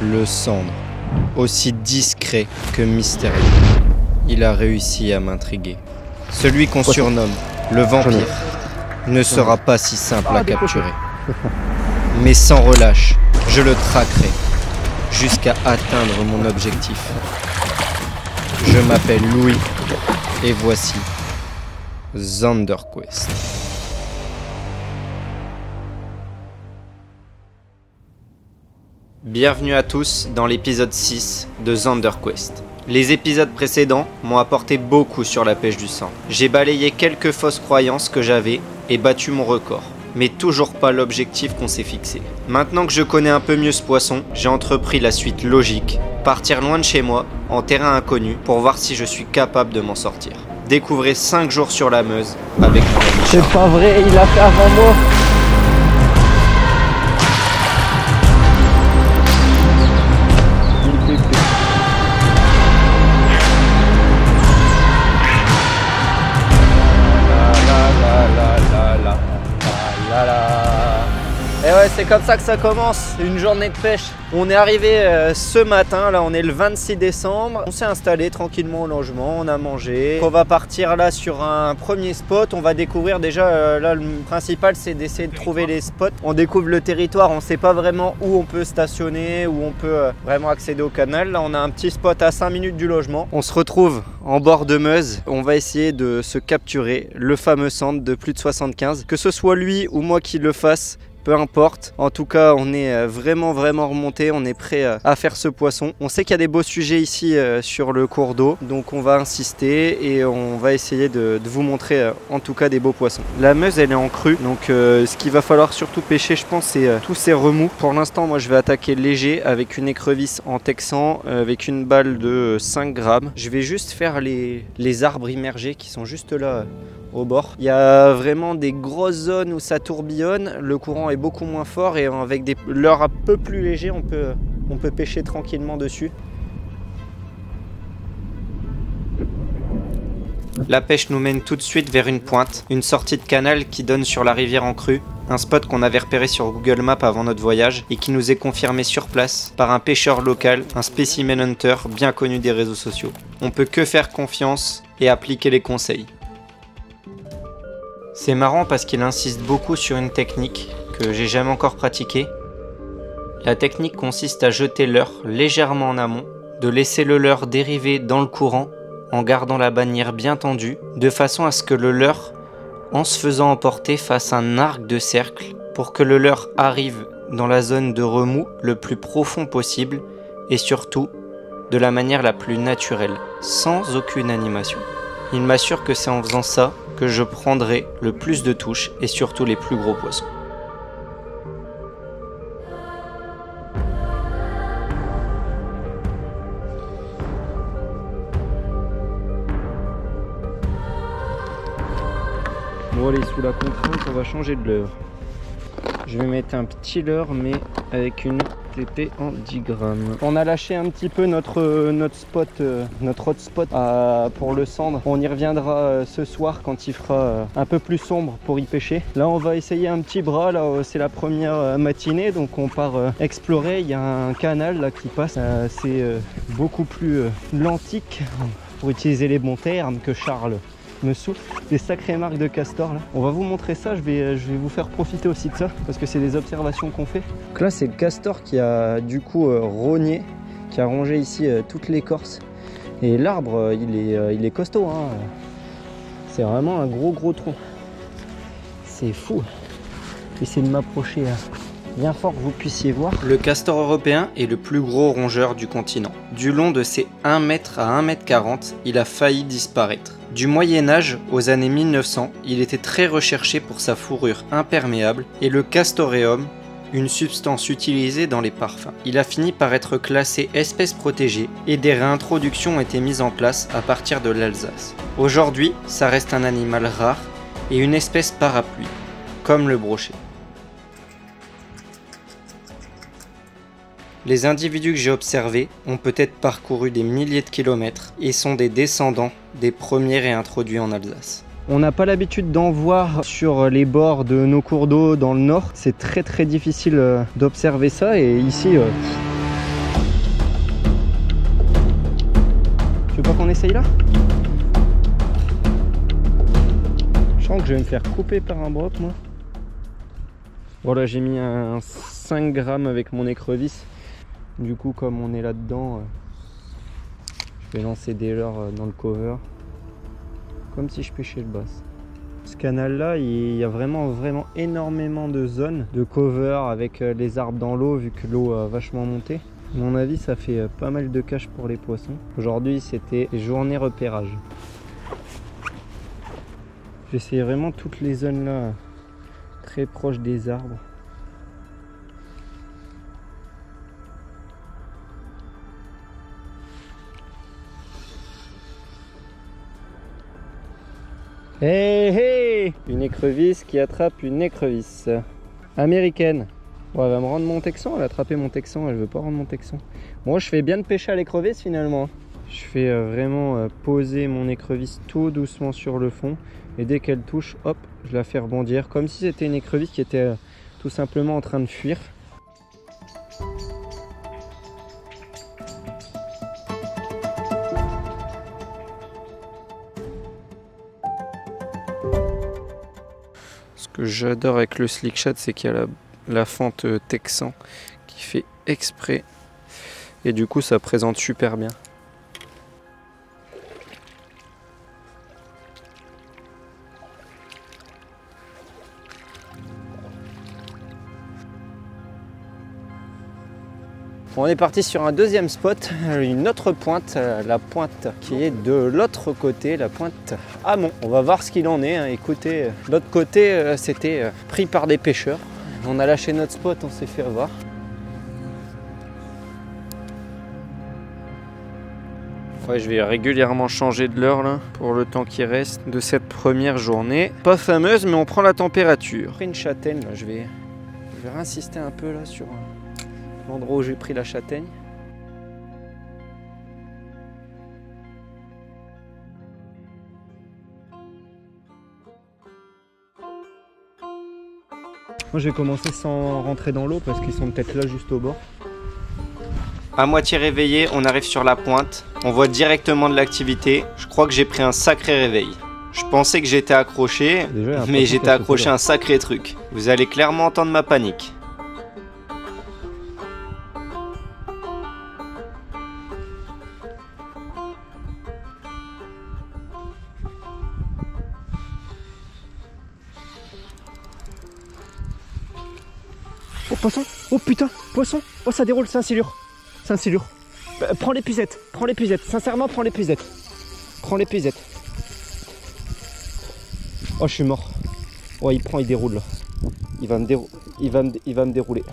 Le Cendre, aussi discret que mystérieux. Il a réussi à m'intriguer. Celui qu'on surnomme le vampire ne sera pas si simple à capturer. Mais sans relâche, je le traquerai jusqu'à atteindre mon objectif. Je m'appelle Louis et voici ZonderQuest. Bienvenue à tous dans l'épisode 6 de ZonderQuest. Les épisodes précédents m'ont apporté beaucoup sur la pêche du cendre. J'ai balayé quelques fausses croyances que j'avais et battu mon record. Mais toujours pas l'objectif qu'on s'est fixé. Maintenant que je connais un peu mieux ce poisson, j'ai entrepris la suite logique. Partir loin de chez moi, en terrain inconnu, pour voir si je suis capable de m'en sortir. Découvrez 5 jours sur la Meuse avec mon ami Charles. C'est pas vrai, il a fait avant moi. Et ouais, c'est comme ça que ça commence, une journée de pêche. On est arrivé ce matin, là on est le 26 décembre. On s'est installé tranquillement au logement, on a mangé. On va partir là sur un premier spot. On va découvrir déjà, là le principal c'est d'essayer de trouver les spots. On découvre le territoire, on sait pas vraiment où on peut stationner, où on peut vraiment accéder au canal. Là on a un petit spot à 5 minutes du logement. On se retrouve en bord de Meuse. On va essayer de se capturer le fameux cendre de plus de 75. Que ce soit lui ou moi qui le fasse, peu importe, en tout cas on est vraiment remonté, on est prêt à faire ce poisson. On sait qu'il y a des beaux sujets ici sur le cours d'eau, donc on va insister et on va essayer de vous montrer en tout cas des beaux poissons. La Meuse elle est en crue, donc ce qu'il va falloir surtout pêcher je pense c'est tous ces remous. Pour l'instant moi je vais attaquer léger avec une écrevisse en texan, avec une balle de 5 grammes. Je vais juste faire les arbres immergés qui sont juste là au bord. Il y a vraiment des grosses zones où ça tourbillonne, le courant est beaucoup moins fort et avec des leurres un peu plus légers, on peut pêcher tranquillement dessus. La pêche nous mène tout de suite vers une pointe, une sortie de canal qui donne sur la rivière en crue, un spot qu'on avait repéré sur Google Maps avant notre voyage et qui nous est confirmé sur place par un pêcheur local, un specimen hunter bien connu des réseaux sociaux. On peut que faire confiance et appliquer les conseils. C'est marrant parce qu'il insiste beaucoup sur une technique que j'ai jamais encore pratiquée. La technique consiste à jeter leurre légèrement en amont, de laisser le leurre dériver dans le courant en gardant la bannière bien tendue, de façon à ce que le leurre, en se faisant emporter, fasse un arc de cercle pour que le leurre arrive dans la zone de remous le plus profond possible et surtout de la manière la plus naturelle, sans aucune animation. Il m'assure que c'est en faisant ça que je prendrai le plus de touches et surtout les plus gros poissons. Bon allez, sous la contrainte, on va changer de leurre. Je vais mettre un petit leurre mais avec une TP en 10 grammes. On a lâché un petit peu notre hotspot pour le cendre. On y reviendra ce soir quand il fera un peu plus sombre pour y pêcher. Là on va essayer un petit bras, là c'est la première matinée donc on part explorer. Il y a un canal là qui passe, c'est beaucoup plus lentique pour utiliser les bons termes que Charles me souffle. Des sacrées marques de castor là. On va vous montrer ça, je vais vous faire profiter aussi de ça parce que c'est des observations qu'on fait. Donc là c'est le castor qui a du coup rogné, qui a rongé ici toute l'écorce et l'arbre il est costaud hein. C'est vraiment un gros tronc. C'est fou. Essayez de m'approcher bien fort que vous puissiez voir. Le castor européen est le plus gros rongeur du continent. Du long de ses 1 mètre à 1 mètre 40, il a failli disparaître. Du Moyen-Âge aux années 1900, il était très recherché pour sa fourrure imperméable et le castoreum, une substance utilisée dans les parfums. Il a fini par être classé espèce protégée et des réintroductions ont été mises en place à partir de l'Alsace. Aujourd'hui, ça reste un animal rare et une espèce parapluie, comme le brochet. Les individus que j'ai observés ont peut-être parcouru des milliers de kilomètres et sont des descendants des premiers réintroduits en Alsace. On n'a pas l'habitude d'en voir sur les bords de nos cours d'eau dans le nord. C'est très difficile d'observer ça et ici veux pas qu'on essaye là? Je sens que je vais me faire couper par un broc moi. Voilà, j'ai mis un 5 grammes avec mon écrevisse. Du coup, comme on est là-dedans, je vais lancer des leurres dans le cover. Comme si je pêchais le bass. Ce canal-là, il y a vraiment énormément de zones de cover avec les arbres dans l'eau, vu que l'eau a vachement monté. À mon avis, ça fait pas mal de cache pour les poissons. Aujourd'hui, c'était journée repérage. J'ai essayé vraiment toutes les zones là, très proches des arbres. Hey hey! Une écrevisse qui attrape une écrevisse américaine. Bon, elle va me rendre mon texan, elle a attrapé mon texan, elle veut pas rendre mon texan. Moi, je fais bien de pêcher à l'écrevisse finalement. Je fais vraiment poser mon écrevisse tout doucement sur le fond. Et dès qu'elle touche, hop, je la fais rebondir. Comme si c'était une écrevisse qui était tout simplement en train de fuir. Ce que j'adore avec le slick shot, c'est qu'il y a la fente texan qui fait exprès. Et du coup, ça présente super bien. On est parti sur un deuxième spot, une autre pointe, la pointe qui est de l'autre côté, la pointe Amont. On va voir ce qu'il en est. Écoutez, de l'autre côté, c'était pris par des pêcheurs. On a lâché notre spot, on s'est fait avoir. Ouais, je vais régulièrement changer de l'heure là pour le temps qui reste de cette première journée. Pas fameuse, mais on prend la température. J'ai pris une châtaigne, là, je vais réinsister un peu là sur l'endroit où j'ai pris la châtaigne. Moi je vais commencer sans rentrer dans l'eau parce qu'ils sont peut-être là juste au bord. À moitié réveillé, on arrive sur la pointe. On voit directement de l'activité. Je crois que j'ai pris un sacré réveil. Je pensais que j'étais accroché, mais j'étais accroché à un sacré truc. Vous allez clairement entendre ma panique. Oh poisson, oh putain, poisson, oh ça déroule, c'est un silure, c'est un silure. Prends l'épuisette, sincèrement prends l'épuisette. Prends l'épuisette. Oh je suis mort. Oh il prend, il déroule là. Il va me dérouler.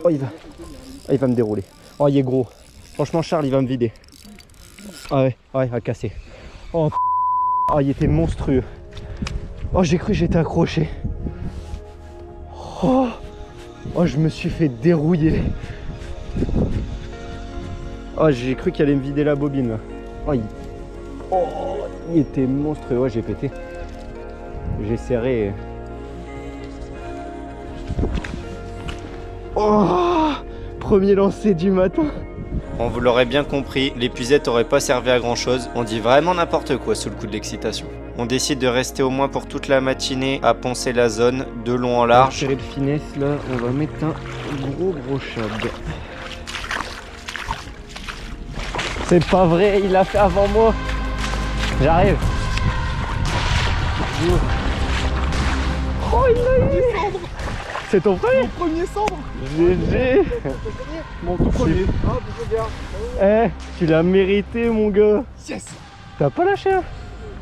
Oh il va me dérouler. Oh il est gros. Franchement Charles il va me vider. Ah ouais, il va casser. Oh, oh il était monstrueux. Oh j'ai cru que j'étais accroché. Oh, je me suis fait dérouiller. Oh, j'ai cru qu'il allait me vider la bobine là. Oh, il était monstrueux. Ouais, j'ai pété. J'ai serré. Oh, premier lancer du matin. On vous l'aurait bien compris, l'épuisette aurait pas servi à grand chose. On dit vraiment n'importe quoi sous le coup de l'excitation. On décide de rester au moins pour toute la matinée à poncer la zone de long en large. Pour tirer de finesse là, on va mettre un gros shad. C'est pas vrai, il l'a fait avant moi. J'arrive. Oh il l'a eu. C'est ton premier? Mon premier cendre. GG. Mon tout premier. Eh, tu l'as mérité mon gars. Yes. T'as pas lâché hein?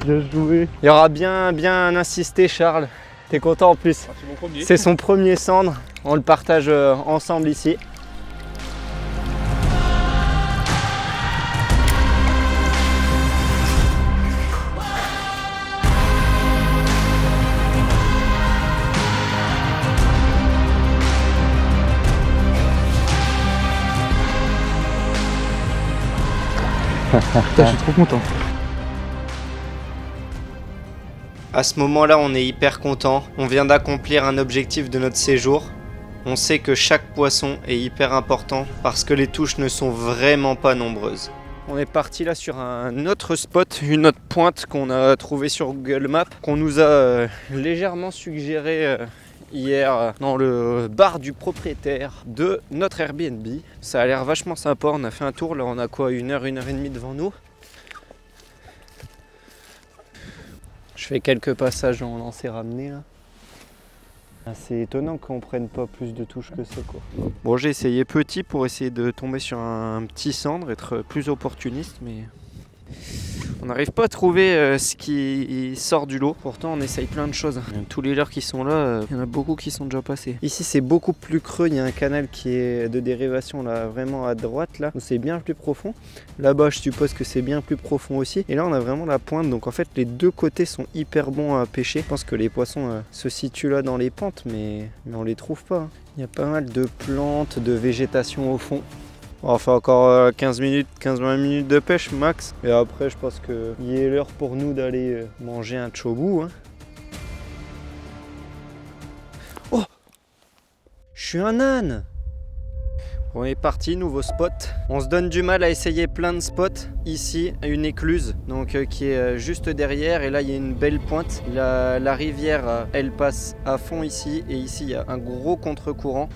Bien joué. Il y aura bien insisté Charles. T'es content en plus. Ah, c'est son premier cendre. On le partage ensemble ici. Putain, je suis trop content. À ce moment-là, on est hyper content. On vient d'accomplir un objectif de notre séjour. On sait que chaque poisson est hyper important parce que les touches ne sont vraiment pas nombreuses. On est parti là sur un autre spot, une autre pointe qu'on a trouvé sur Google Maps, qu'on nous a légèrement suggéré hier dans le bar du propriétaire de notre Airbnb. Ça a l'air vachement sympa, on a fait un tour, là on a quoi, une heure et demie devant nous. Je fais quelques passages en lancer ramené là. C'est étonnant qu'on prenne pas plus de touches que ça quoi. Bon, j'ai essayé petit pour essayer de tomber sur un petit cendre, être plus opportuniste, mais on n'arrive pas à trouver ce qui sort du lot. Pourtant on essaye plein de choses. Tous les leurres qui sont là, il y en a beaucoup qui sont déjà passés. Ici c'est beaucoup plus creux, il y a un canal qui est de dérivation là, vraiment à droite là, où c'est bien plus profond. Là-bas je suppose que c'est bien plus profond aussi. Et là on a vraiment la pointe, donc en fait les deux côtés sont hyper bons à pêcher. Je pense que les poissons se situent là dans les pentes, mais on les trouve pas. Il y a pas mal de plantes, de végétation au fond. On va faire encore 15-20 minutes de pêche max. Et après, je pense qu'il est l'heure pour nous d'aller manger un chobu. Hein. Oh! Je suis un âne! On est parti, nouveau spot. On se donne du mal à essayer plein de spots. Ici, une écluse donc, qui est juste derrière. Et là, il y a une belle pointe. La rivière, elle passe à fond ici. Et ici, il y a un gros contre-courant.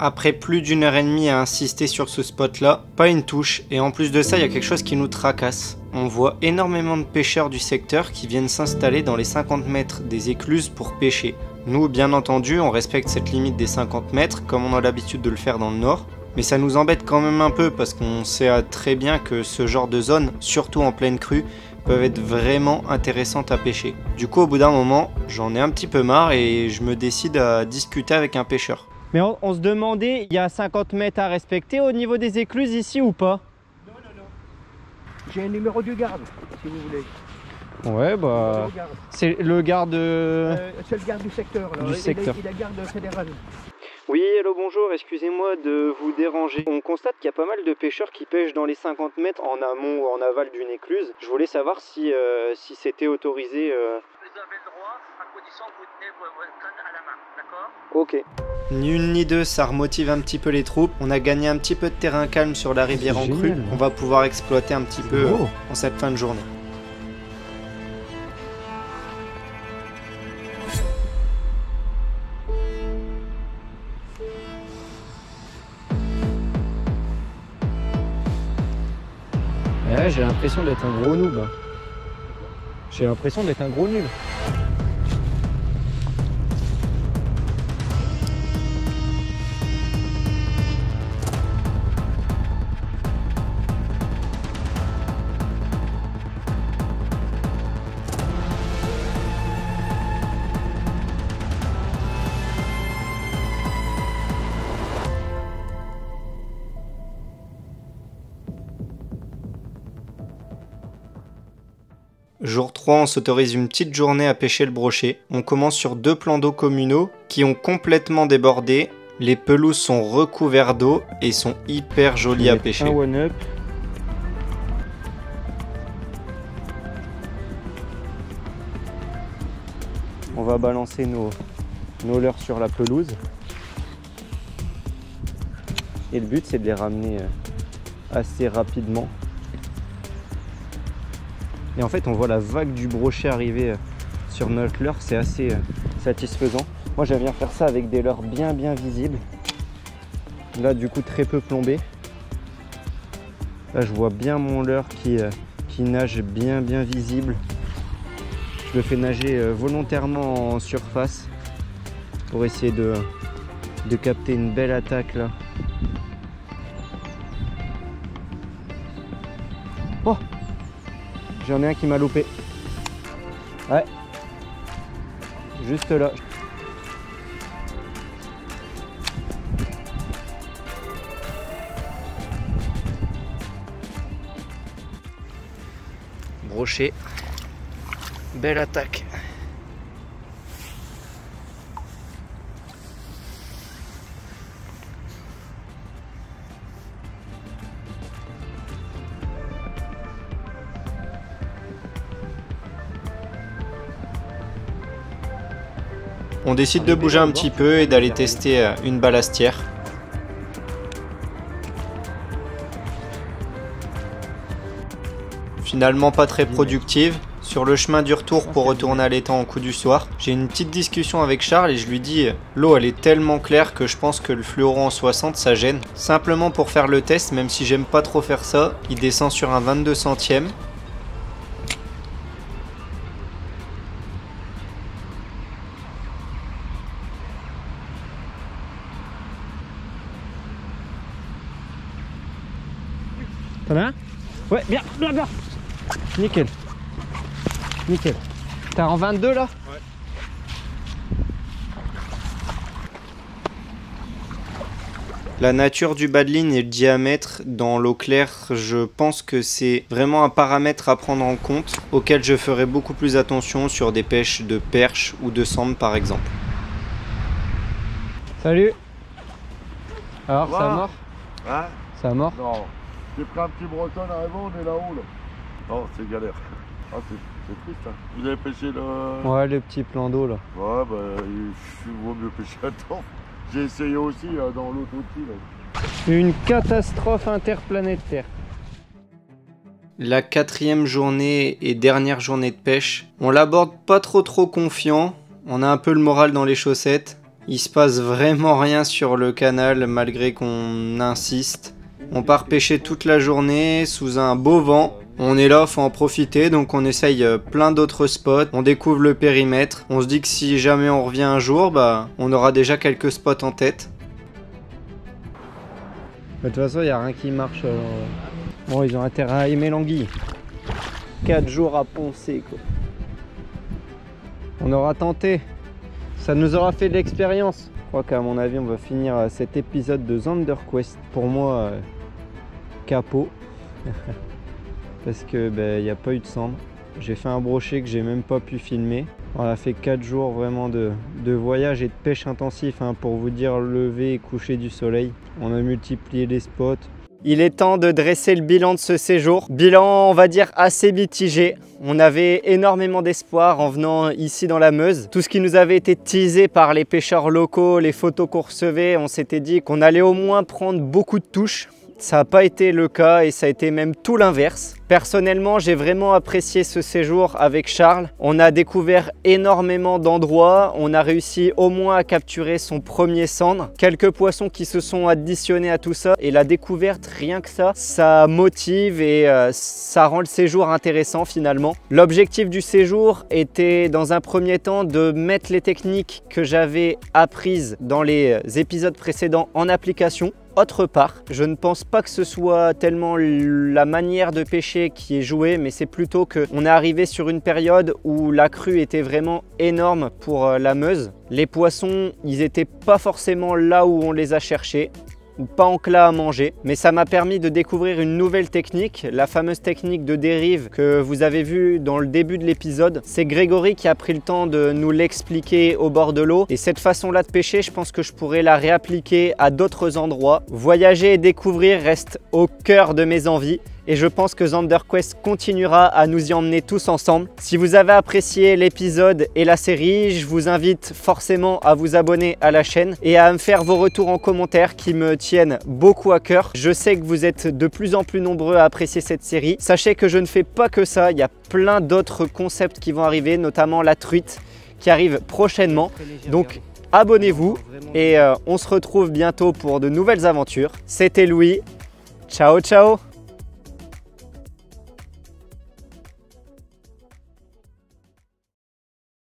Après plus d'une heure et demie à insister sur ce spot là, pas une touche, et en plus de ça il y a quelque chose qui nous tracasse. On voit énormément de pêcheurs du secteur qui viennent s'installer dans les 50 mètres des écluses pour pêcher. Nous bien entendu on respecte cette limite des 50 mètres comme on a l'habitude de le faire dans le nord, mais ça nous embête quand même un peu parce qu'on sait très bien que ce genre de zone, surtout en pleine crue, peuvent être vraiment intéressantes à pêcher. Du coup au bout d'un moment j'en ai un petit peu marre et je me décide à discuter avec un pêcheur. Mais on se demandait, il y a 50 mètres à respecter au niveau des écluses ici ou pas? Non. J'ai un numéro du garde, si vous voulez. Ouais, bah... C'est le garde... C'est le garde du secteur. Là. Du secteur. Il est garde fédéral. Oui, hello, bonjour, excusez-moi de vous déranger. On constate qu'il y a pas mal de pêcheurs qui pêchent dans les 50 mètres en amont ou en aval d'une écluse. Je voulais savoir si c'était autorisé... Vous avez le droit, à condition que vous tenez votre canne à la main, d'accord? Ok. Ni une ni deux, ça remotive un petit peu les troupes. On a gagné un petit peu de terrain calme sur la rivière en crue. On va pouvoir exploiter un petit peu en cette fin de journée. Ouais, j'ai l'impression d'être un gros noob. J'ai l'impression d'être un gros nul. Jour 3, on s'autorise une petite journée à pêcher le brochet. On commence sur 2 plans d'eau communaux qui ont complètement débordé. Les pelouses sont recouvertes d'eau et sont hyper jolies à pêcher. Un one-up. On va balancer nos leurres sur la pelouse. Et le but c'est de les ramener assez rapidement. Et en fait on voit la vague du brochet arriver sur notre leurre, c'est assez satisfaisant. Moi j'aime bien faire ça avec des leurres bien visibles. Là du coup très peu plombé. Là je vois bien mon leurre qui nage bien visible. Je le fais nager volontairement en surface pour essayer de capter une belle attaque là. Oh! J'en ai un qui m'a loupé. Ouais. Juste là. Brochet. Belle attaque. On décide de bouger un petit peu et d'aller tester une balastière. Finalement pas très productive. Sur le chemin du retour pour retourner à l'étang au coup du soir, j'ai une petite discussion avec Charles et je lui dis l'eau elle est tellement claire que je pense que le fluoro en 60 ça gêne. Simplement pour faire le test, même si j'aime pas trop faire ça, il descend sur un 22 centièmes. T'en as un? Ouais, bien, bien, bien. Nickel. Nickel. T'as en 22 là? Ouais. La nature du bas de ligne et le diamètre dans l'eau claire, je pense que c'est vraiment un paramètre à prendre en compte, auquel je ferai beaucoup plus attention sur des pêches de perche ou de sambre par exemple. Salut. Alors, ça Va. mord? Hein? Ça mord? Non. J'ai pris un petit breton arrivant, on est là-haut là. Non, c'est galère. Ah, c'est triste hein. Vous avez pêché le... Ouais, le petit plan d'eau là. Ouais, bah, il vaut mieux pêcher à temps. J'ai essayé aussi dans l'autre outil là. Une catastrophe interplanétaire. La 4e journée et dernière journée de pêche, on l'aborde pas trop confiant, on a un peu le moral dans les chaussettes. Il se passe vraiment rien sur le canal malgré qu'on insiste. On part pêcher toute la journée sous un beau vent. On est là, faut en profiter, donc on essaye plein d'autres spots, on découvre le périmètre, on se dit que si jamais on revient un jour, bah on aura déjà quelques spots en tête. De toute façon, il n'y a rien qui marche. Bon, ils ont intérêt à aimer l'anguille. 4 jours à poncer, quoi. On aura tenté. Ça nous aura fait de l'expérience. Je crois qu'à mon avis, on va finir cet épisode de ZanderQuest. Pour moi, capot. Parce que il n'y a pas eu de cendre. J'ai fait un brochet que j'ai même pas pu filmer. On a fait 4 jours vraiment de voyage et de pêche intensif hein, pour vous dire lever et coucher du soleil. On a multiplié les spots. Il est temps de dresser le bilan de ce séjour. Bilan, on va dire, assez mitigé. On avait énormément d'espoir en venant ici dans la Meuse. Tout ce qui nous avait été teasé par les pêcheurs locaux, les photos qu'on recevait, on s'était dit qu'on allait au moins prendre beaucoup de touches. Ça n'a pas été le cas et ça a été même tout l'inverse. Personnellement, j'ai vraiment apprécié ce séjour avec Charles. On a découvert énormément d'endroits. On a réussi au moins à capturer son premier cendre. Quelques poissons qui se sont additionnés à tout ça. Et la découverte, rien que ça, ça motive et ça rend le séjour intéressant finalement. L'objectif du séjour était dans un premier temps de mettre les techniques que j'avais apprises dans les épisodes précédents en application. Autre part, je ne pense pas que ce soit tellement la manière de pêcher qui est jouée, mais c'est plutôt qu'on est arrivé sur une période où la crue était vraiment énorme pour la Meuse. Les poissons, ils n'étaient pas forcément là où on les a cherchés, ou pas enclats à manger, mais ça m'a permis de découvrir une nouvelle technique, la fameuse technique de dérive que vous avez vue dans le début de l'épisode. C'est Grégory qui a pris le temps de nous l'expliquer au bord de l'eau, et cette façon-là de pêcher, je pense que je pourrais la réappliquer à d'autres endroits. Voyager et découvrir reste au cœur de mes envies. Et je pense que ZanderQuest continuera à nous y emmener tous ensemble. Si vous avez apprécié l'épisode et la série, je vous invite forcément à vous abonner à la chaîne et à me faire vos retours en commentaire qui me tiennent beaucoup à cœur. Je sais que vous êtes de plus en plus nombreux à apprécier cette série. Sachez que je ne fais pas que ça, il y a plein d'autres concepts qui vont arriver, notamment la truite qui arrive prochainement. Donc abonnez-vous et on se retrouve bientôt pour de nouvelles aventures. C'était Louis, ciao ciao!